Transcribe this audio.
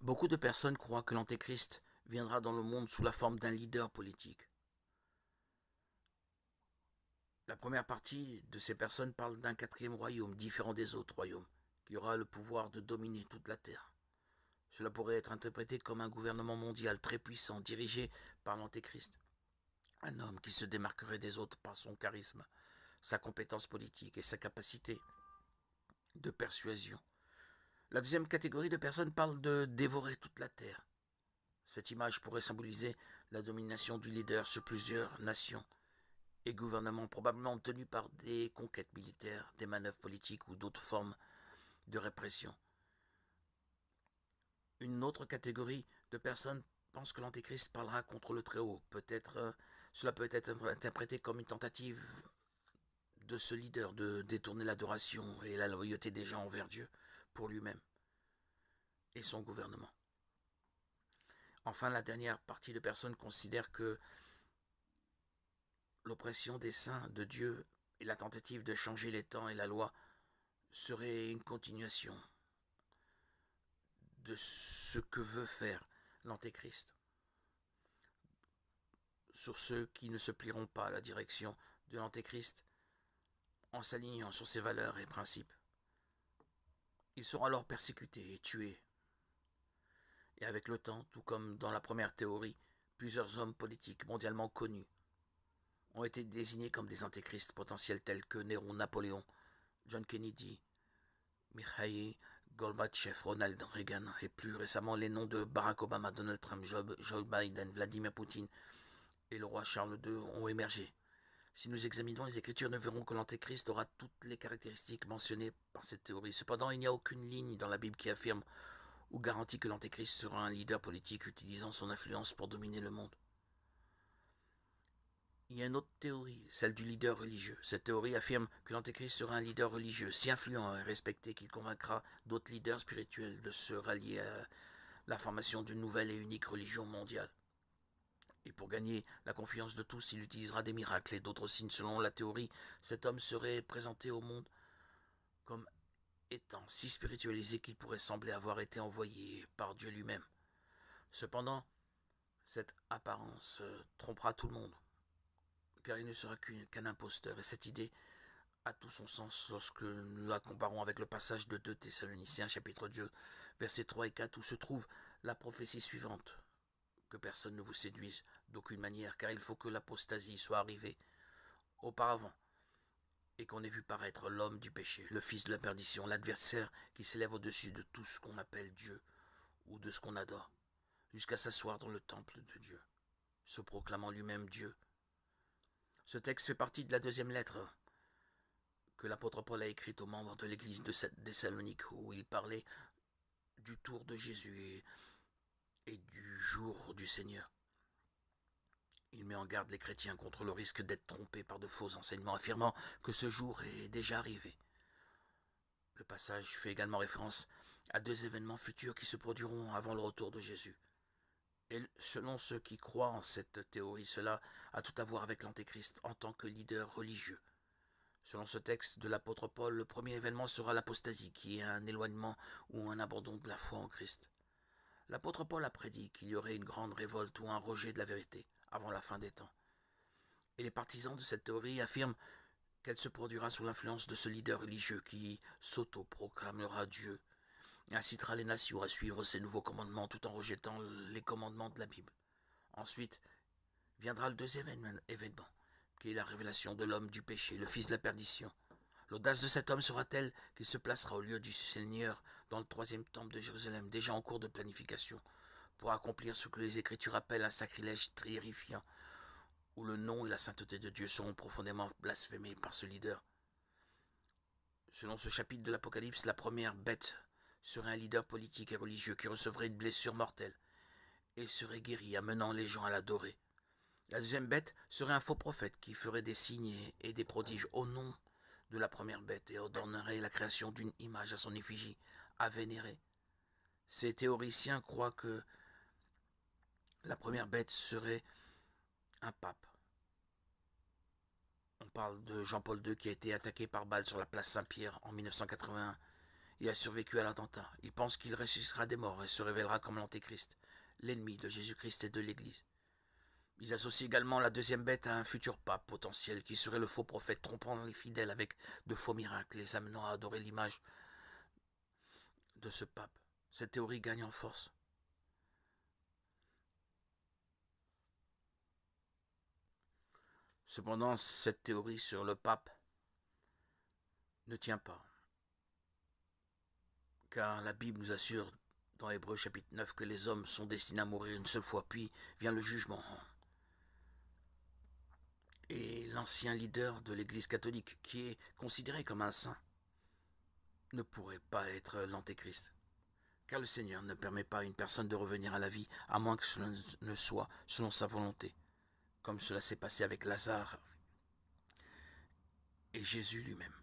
Beaucoup de personnes croient que l'Antéchrist viendra dans le monde sous la forme d'un leader politique. La première partie de ces personnes parle d'un quatrième royaume, différent des autres royaumes, qui aura le pouvoir de dominer toute la Terre. Cela pourrait être interprété comme un gouvernement mondial très puissant, dirigé par l'Antéchrist. Un homme qui se démarquerait des autres par son charisme, sa compétence politique et sa capacité de persuasion. La deuxième catégorie de personnes parle de dévorer toute la Terre. Cette image pourrait symboliser la domination du leader sur plusieurs nations et gouvernements, probablement obtenus par des conquêtes militaires, des manœuvres politiques ou d'autres formes de répression. Une autre catégorie de personnes pense que l'Antéchrist parlera contre le Très-Haut. Cela peut être interprété comme une tentative de ce leader de détourner l'adoration et la loyauté des gens envers Dieu pour lui-même et son gouvernement. Enfin, la dernière partie de personnes considère que l'oppression des saints de Dieu et la tentative de changer les temps et la loi serait une continuation de ce que veut faire l'Antéchrist sur ceux qui ne se plieront pas à la direction de l'Antéchrist en s'alignant sur ses valeurs et principes. Ils seront alors persécutés et tués. Et avec le temps, tout comme dans la première théorie, plusieurs hommes politiques mondialement connus ont été désignés comme des antéchrists potentiels tels que Néron, Napoléon, John Kennedy, Mikhail Gorbatchev, Ronald Reagan et plus récemment les noms de Barack Obama, Donald Trump, Joe Biden, Vladimir Poutine et le roi Charles II ont émergé. Si nous examinons les Écritures, nous verrons que l'Antéchrist aura toutes les caractéristiques mentionnées par cette théorie. Cependant, il n'y a aucune ligne dans la Bible qui affirme ou garantit que l'Antéchrist sera un leader politique utilisant son influence pour dominer le monde. Il y a une autre théorie, celle du leader religieux. Cette théorie affirme que l'Antéchrist sera un leader religieux si influent et respecté qu'il convaincra d'autres leaders spirituels de se rallier à la formation d'une nouvelle et unique religion mondiale. Et pour gagner la confiance de tous, il utilisera des miracles et d'autres signes. Selon la théorie, cet homme serait présenté au monde comme étant si spiritualisé qu'il pourrait sembler avoir été envoyé par Dieu lui-même. Cependant, cette apparence trompera tout le monde, car il ne sera qu'un imposteur, et cette idée a tout son sens lorsque nous la comparons avec le passage de 2 Thessaloniciens chapitre 2, versets 3 et 4, où se trouve la prophétie suivante. Que personne ne vous séduise d'aucune manière, car il faut que l'apostasie soit arrivée auparavant, et qu'on ait vu paraître l'homme du péché, le fils de la perdition, l'adversaire qui s'élève au-dessus de tout ce qu'on appelle Dieu, ou de ce qu'on adore, jusqu'à s'asseoir dans le temple de Dieu, se proclamant lui-même Dieu. Ce texte fait partie de la deuxième lettre que l'apôtre Paul a écrite aux membres de l'église de Thessalonique, où il parlait du tour de Jésus et du jour du Seigneur. Il met en garde les chrétiens contre le risque d'être trompés par de faux enseignements, affirmant que ce jour est déjà arrivé. Le passage fait également référence à 2 événements futurs qui se produiront avant le retour de Jésus. Et selon ceux qui croient en cette théorie, cela a tout à voir avec l'Antéchrist en tant que leader religieux. Selon ce texte de l'apôtre Paul, le premier événement sera l'apostasie, qui est un éloignement ou un abandon de la foi en Christ. L'apôtre Paul a prédit qu'il y aurait une grande révolte ou un rejet de la vérité avant la fin des temps. Et les partisans de cette théorie affirment qu'elle se produira sous l'influence de ce leader religieux qui s'auto-proclamera Dieu et incitera les nations à suivre ses nouveaux commandements tout en rejetant les commandements de la Bible. Ensuite viendra le deuxième événement, qui est la révélation de l'homme du péché, le fils de la perdition. L'audace de cet homme sera telle qu'il se placera au lieu du Seigneur dans le troisième temple de Jérusalem, déjà en cours de planification, pour accomplir ce que les Écritures appellent un sacrilège terrifiant, où le nom et la sainteté de Dieu seront profondément blasphémés par ce leader. Selon ce chapitre de l'Apocalypse, la première bête serait un leader politique et religieux qui recevrait une blessure mortelle et serait guéri, amenant les gens à l'adorer. La deuxième bête serait un faux prophète qui ferait des signes et des prodiges au nom de la première bête et ordonnerait la création d'une image à son effigie à vénérer. Ces théoriciens croient que la première bête serait un pape. On parle de Jean-Paul II qui a été attaqué par balle sur la place Saint-Pierre en 1981 et a survécu à l'attentat. Il pense qu'il ressuscitera des morts et se révélera comme l'Antéchrist, l'ennemi de Jésus-Christ et de l'Église. Ils associent également la deuxième bête à un futur pape potentiel qui serait le faux prophète trompant les fidèles avec de faux miracles, les amenant à adorer l'image de ce pape. Cette théorie gagne en force. Cependant, cette théorie sur le pape ne tient pas, car la Bible nous assure dans Hébreux chapitre 9 que les hommes sont destinés à mourir une seule fois, puis vient le jugement. Et l'ancien leader de l'Église catholique, qui est considéré comme un saint, ne pourrait pas être l'Antéchrist, car le Seigneur ne permet pas à une personne de revenir à la vie, à moins que cela ne soit selon sa volonté, comme cela s'est passé avec Lazare et Jésus lui-même.